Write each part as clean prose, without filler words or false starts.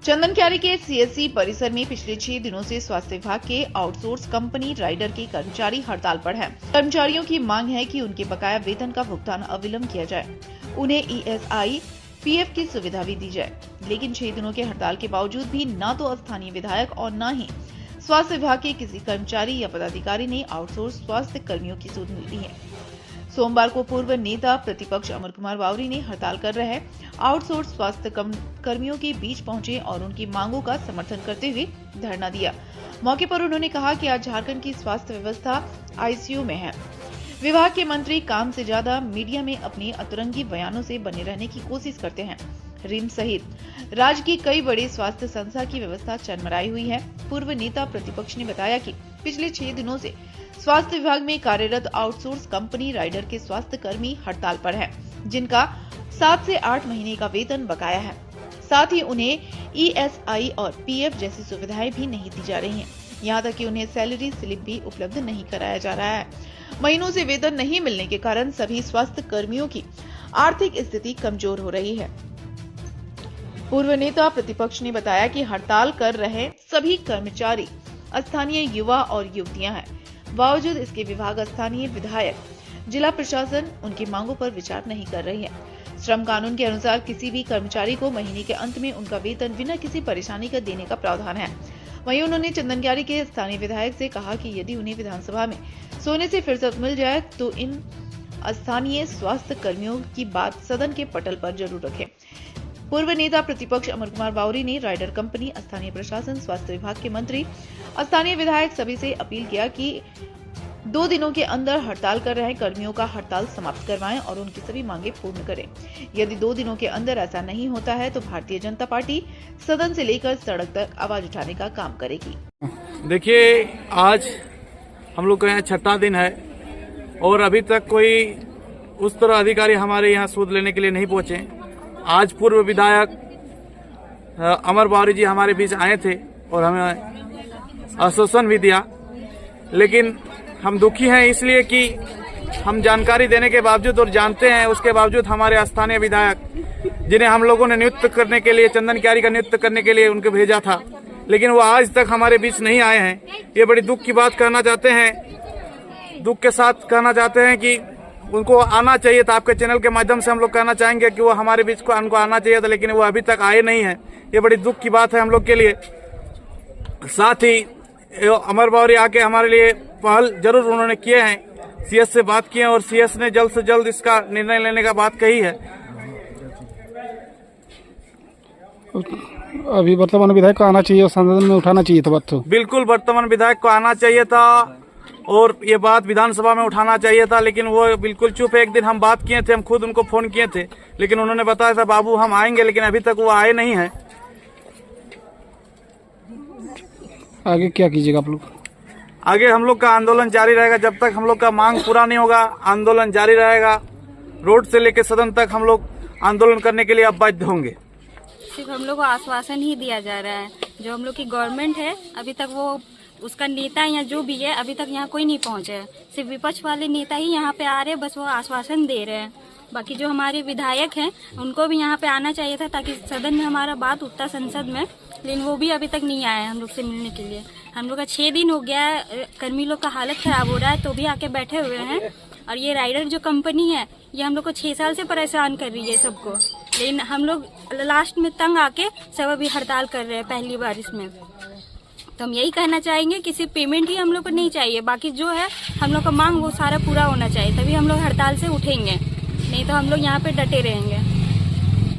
चंदनक्यारी के सीएससी परिसर में पिछले 6 दिनों से स्वास्थ्य विभाग के आउटसोर्स कंपनी राइडर के कर्मचारी हड़ताल पर हैं। कर्मचारियों की मांग है कि उनके बकाया वेतन का भुगतान अविलंब किया जाए, उन्हें ईएसआई, पीएफ की सुविधा भी दी जाए। लेकिन 6 दिनों के हड़ताल के बावजूद भी न तो स्थानीय विधायक और न ही स्वास्थ्य विभाग के किसी कर्मचारी या पदाधिकारी ने आउटसोर्स स्वास्थ्य कर्मियों की सुध ली है। सोमवार को पूर्व नेता प्रतिपक्ष अमर कुमार बावरी ने हड़ताल कर रहे आउटसोर्स स्वास्थ्य कर्मियों के बीच पहुंचे और उनकी मांगों का समर्थन करते हुए धरना दिया। मौके पर उन्होंने कहा कि आज झारखंड की स्वास्थ्य व्यवस्था आईसीयू में है। विभाग के मंत्री काम से ज्यादा मीडिया में अपने अतरंगी बयानों से बने रहने की कोशिश करते हैं। रिम्स सहित राज्य की कई बड़ी स्वास्थ्य संस्था की व्यवस्था चरमराई हुई है। पूर्व नेता प्रतिपक्ष ने बताया कि पिछले 6 दिनों से स्वास्थ्य विभाग में कार्यरत आउटसोर्स कंपनी राइडर के स्वास्थ्य कर्मी हड़ताल पर हैं, जिनका 7 से 8 महीने का वेतन बकाया है। साथ ही उन्हें ईएसआई और पीएफ जैसी सुविधाएं भी नहीं दी जा रही हैं। यहाँ तक कि उन्हें सैलरी स्लिप भी उपलब्ध नहीं कराया जा रहा है। महीनों से वेतन नहीं मिलने के कारण सभी स्वास्थ्य कर्मियों की आर्थिक स्थिति कमजोर हो रही है। पूर्व नेता प्रतिपक्ष ने बताया कि हड़ताल कर रहे सभी कर्मचारी स्थानीय युवा और युवतियां हैं। बावजूद इसके विभाग, स्थानीय विधायक, जिला प्रशासन उनकी मांगों पर विचार नहीं कर रही है। श्रम कानून के अनुसार किसी भी कर्मचारी को महीने के अंत में उनका वेतन बिना किसी परेशानी का देने का प्रावधान है। वहीं उन्होंने चंदनक्यारी के स्थानीय विधायक से कहा कि यदि उन्हें विधानसभा में सोने से फुर्सत मिल जाए तो इन स्थानीय स्वास्थ्य कर्मियों की बात सदन के पटल पर जरूर रखें। पूर्व नेता प्रतिपक्ष अमर कुमार बावरी ने राइडर कंपनी, स्थानीय प्रशासन, स्वास्थ्य विभाग के मंत्री, स्थानीय विधायक सभी से अपील किया कि 2 दिनों के अंदर हड़ताल कर रहे कर्मियों का हड़ताल समाप्त करवाएं और उनकी सभी मांगे पूर्ण करें। यदि 2 दिनों के अंदर ऐसा नहीं होता है तो भारतीय जनता पार्टी सदन से लेकर सड़क तक आवाज उठाने का काम करेगी। देखिए, आज हम लोग का यहाँ 6वां दिन है और अभी तक कोई उस तरह अधिकारी हमारे यहाँ सूद लेने के लिए नहीं पहुंचे। आज पूर्व विधायक अमर बावरी जी हमारे बीच आए थे और हमें आश्वासन भी दिया, लेकिन हम दुखी हैं इसलिए कि हम जानकारी देने के बावजूद और जानते हैं उसके बावजूद हमारे स्थानीय विधायक, जिन्हें हम लोगों ने नियुक्त करने के लिए, चंदनक्यारी का नियुक्त करने के लिए उनको भेजा था, लेकिन वो आज तक हमारे बीच नहीं आए हैं। ये बड़ी दुख की बात कहना चाहते हैं, दुख के साथ कहना चाहते हैं कि उनको आना चाहिए था। आपके चैनल के माध्यम से हम लोग कहना चाहेंगे कि वो हमारे बीच को उनको आना चाहिए था, लेकिन वो अभी तक आए नहीं हैं। ये बड़ी दुख की बात है हम लोग के लिए। साथ ही अमर बावरी आके हमारे लिए पहल जरूर उन्होंने किए हैं, सीएस से बात की है और सीएस ने जल्द से जल्द इसका निर्णय लेने का बात कही है। अभी वर्तमान विधायक को आना चाहिए और सदन में उठाना चाहिए था बात। तो बिल्कुल वर्तमान विधायक को आना चाहिए था और ये बात विधानसभा में उठाना चाहिए था, लेकिन वो बिल्कुल चुप है। एक दिन हम बात किए थे, हम खुद उनको फोन किए थे, लेकिन उन्होंने बताया था बाबू हम आएंगे, लेकिन अभी तक वो आए नहीं हैं। आगे क्या कीजिएगा आप लोग? आगे हम लोग का आंदोलन जारी रहेगा। जब तक हम लोग का मांग पूरा नहीं होगा, आंदोलन जारी रहेगा। रोड से लेकर सदन तक हम लोग आंदोलन करने के लिए अब बाध्य होंगे। सिर्फ हम लोग को आश्वासन ही दिया जा रहा है। जो हम लोग की गवर्नमेंट है, अभी तक वो उसका नेता या जो भी है अभी तक यहाँ कोई नहीं पहुँचा है। सिर्फ विपक्ष वाले नेता ही यहाँ पे आ रहे हैं, बस वो आश्वासन दे रहे हैं। बाकी जो हमारे विधायक हैं उनको भी यहाँ पे आना चाहिए था ताकि सदन में हमारा बात उठता संसद में, लेकिन वो भी अभी तक नहीं आए हम लोग से मिलने के लिए। हम लोग का 6 दिन हो गया है, कर्मी लोग का हालत खराब हो रहा है तो भी आके बैठे हुए हैं। और ये राइडर जो कंपनी है ये हम लोग को 6 साल से परेशान कर रही है सबको, लेकिन हम लोग लास्ट में तंग आके सब अभी हड़ताल कर रहे हैं पहली बार इसमें। तो हम यही कहना चाहेंगे कि सिर्फ पेमेंट ही हम लोग को नहीं चाहिए, बाकी जो है हम लोग का मांग वो सारा पूरा होना चाहिए, तभी हम लोग हड़ताल से उठेंगे, नहीं तो हम लोग यहाँ पे डटे रहेंगे।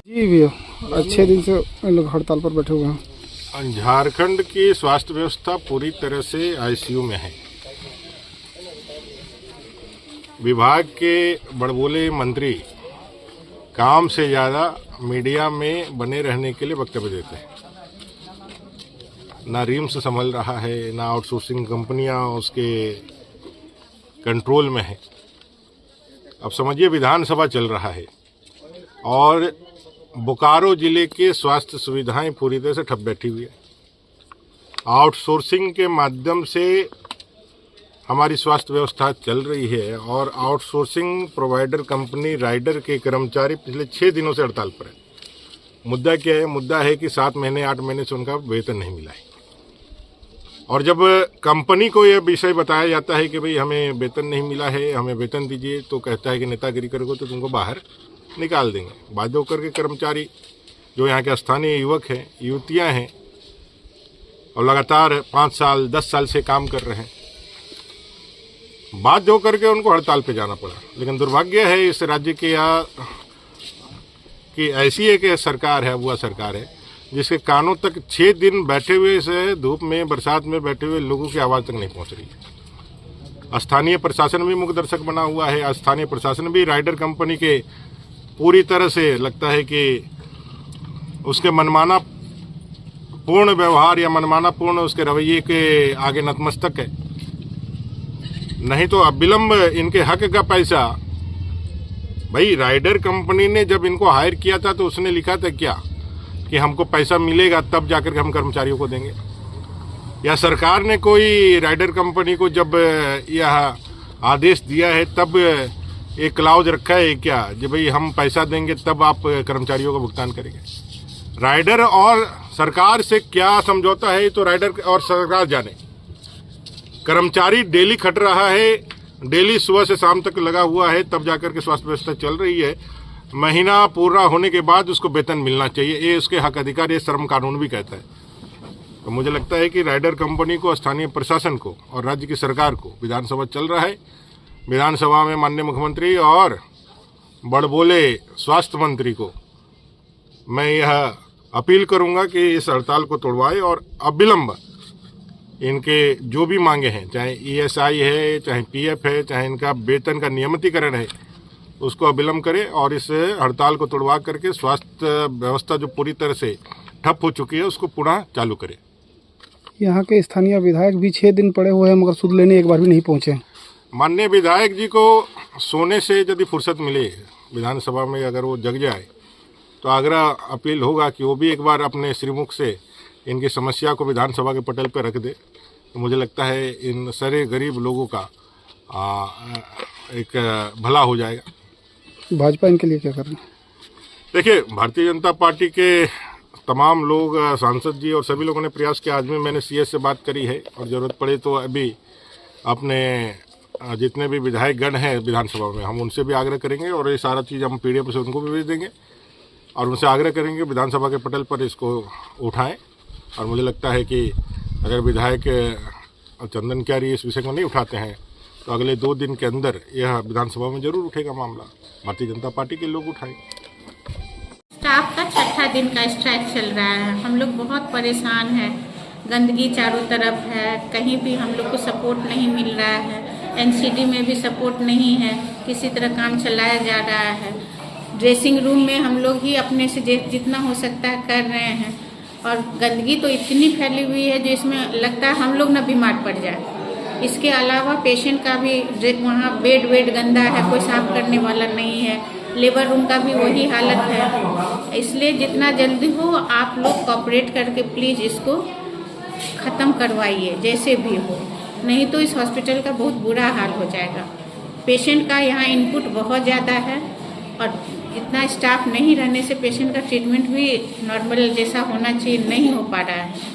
जी भैया, अच्छे दिन से लोग हड़ताल पर बैठे हुए हैं। झारखंड की स्वास्थ्य व्यवस्था पूरी तरह से आईसीयू में है। विभाग के बड़बोले मंत्री काम से ज्यादा मीडिया में बने रहने के लिए वक्तव्य देते हैं। ना रिम्स संभल रहा है, ना आउटसोर्सिंग कंपनियां उसके कंट्रोल में है। अब समझिए विधानसभा चल रहा है और बोकारो जिले के स्वास्थ्य सुविधाएं पूरी तरह से ठप बैठी हुई है। आउटसोर्सिंग के माध्यम से हमारी स्वास्थ्य व्यवस्था चल रही है और आउटसोर्सिंग प्रोवाइडर कंपनी राइडर के कर्मचारी पिछले 6 दिनों से हड़ताल पर है। मुद्दा क्या है? मुद्दा है कि 7 महीने 8 महीने से उनका वेतन नहीं मिला है। और जब कंपनी को यह विषय बताया जाता है कि भाई हमें वेतन नहीं मिला है, हमें वेतन दीजिए, तो कहता है कि नेतागिरी करोगे तो तुमको बाहर निकाल देंगे। बाध्य होकर के कर्मचारी जो यहाँ के स्थानीय युवक हैं, युवतियाँ हैं और लगातार 5 साल 10 साल से काम कर रहे हैं, बाध्य होकर के उनको हड़ताल पे जाना पड़ा। लेकिन दुर्भाग्य है इस राज्य के यहाँ कि ऐसी एक सरकार है, वो सरकार है जिसके कानों तक 6 दिन बैठे हुए से धूप में बरसात में बैठे हुए लोगों की आवाज़ तक नहीं पहुंच रही है। स्थानीय प्रशासन भी मुख्य दर्शक बना हुआ है। स्थानीय प्रशासन भी राइडर कंपनी के पूरी तरह से लगता है कि उसके मनमाना पूर्ण व्यवहार या मनमाना पूर्ण उसके रवैये के आगे नतमस्तक है। नहीं तो अविलंब इनके हक का पैसा, भाई राइडर कंपनी ने जब इनको हायर किया था तो उसने लिखा था क्या कि हमको पैसा मिलेगा तब जाकर के हम कर्मचारियों को देंगे? या सरकार ने कोई राइडर कंपनी को जब यह आदेश दिया है तब एक क्लाउज रखा है क्या कि भाई हम पैसा देंगे तब आप कर्मचारियों को भुगतान करेंगे? राइडर और सरकार से क्या समझौता है तो राइडर और सरकार जाने। कर्मचारी डेली खट रहा है, डेली सुबह से शाम तक लगा हुआ है, तब जाकर के स्वास्थ्य व्यवस्था चल रही है। महीना पूरा होने के बाद उसको वेतन मिलना चाहिए, ये उसके हक अधिकार, ये श्रम कानून भी कहता है। तो मुझे लगता है कि राइडर कंपनी को, स्थानीय प्रशासन को और राज्य की सरकार को, विधानसभा चल रहा है, विधानसभा में माननीय मुख्यमंत्री और बड़बोले स्वास्थ्य मंत्री को मैं यह अपील करूंगा कि इस हड़ताल को तोड़वाए और अविलंब इनके जो भी मांगे हैं, चाहे ESI है, चाहे PF है, चाहे इनका वेतन का नियमितीकरण है, उसको अविलंब करे और इस हड़ताल को तोड़वा करके स्वास्थ्य व्यवस्था जो पूरी तरह से ठप हो चुकी है उसको पुनः चालू करे। यहाँ के स्थानीय विधायक भी 6 दिन पड़े हुए हैं मगर सूद लेने एक बार भी नहीं पहुँचे। माननीय विधायक जी को सोने से यदि फुर्सत मिले विधानसभा में, अगर वो जग जाए तो आग्रह अपील होगा कि वो भी एक बार अपने श्रीमुख से इनकी समस्या को विधानसभा के पटल पर रख दे। तो मुझे लगता है इन सारे गरीब लोगों का एक भला हो जाएगा। भाजपा इनके लिए क्या कर रही है? देखिए, भारतीय जनता पार्टी के तमाम लोग, सांसद जी और सभी लोगों ने प्रयास किया। आज में मैंने CS से बात करी है और ज़रूरत पड़े तो अभी अपने जितने भी विधायक गण हैं विधानसभा में, हम उनसे भी आग्रह करेंगे और ये सारा चीज़ हम PDF से उनको भी भेज देंगे और उनसे आग्रह करेंगे विधानसभा के पटल पर इसको उठाएं। और मुझे लगता है कि अगर विधायक चंदन क्यारी इस विषय को नहीं उठाते हैं तो अगले 2 दिन के अंदर यह विधानसभा में जरूर उठेगा मामला। भारतीय जनता पार्टी के लोग उठाएंगे। स्टाफ का 6ठा दिन का स्ट्राइक चल रहा है। हम लोग बहुत परेशान हैं। गंदगी चारों तरफ है, कहीं भी हम लोग को सपोर्ट नहीं मिल रहा है। NCD में भी सपोर्ट नहीं है, किसी तरह काम चलाया जा रहा है। ड्रेसिंग रूम में हम लोग ही अपने से जितना हो सकता है कर रहे हैं और गंदगी तो इतनी फैली हुई है जिसमें लगता है हम लोग ना बीमार पड़ जाए। इसके अलावा पेशेंट का भी वहाँ बेड गंदा है, कोई साफ करने वाला नहीं है। लेबर रूम का भी वही हालत है। इसलिए जितना जल्दी हो आप लोग कोऑपरेट करके प्लीज़ इसको ख़त्म करवाइए जैसे भी हो, नहीं तो इस हॉस्पिटल का बहुत बुरा हाल हो जाएगा। पेशेंट का यहाँ इनपुट बहुत ज़्यादा है और इतना स्टाफ नहीं रहने से पेशेंट का ट्रीटमेंट भी नॉर्मल जैसा होना चाहिए नहीं हो पा रहा है।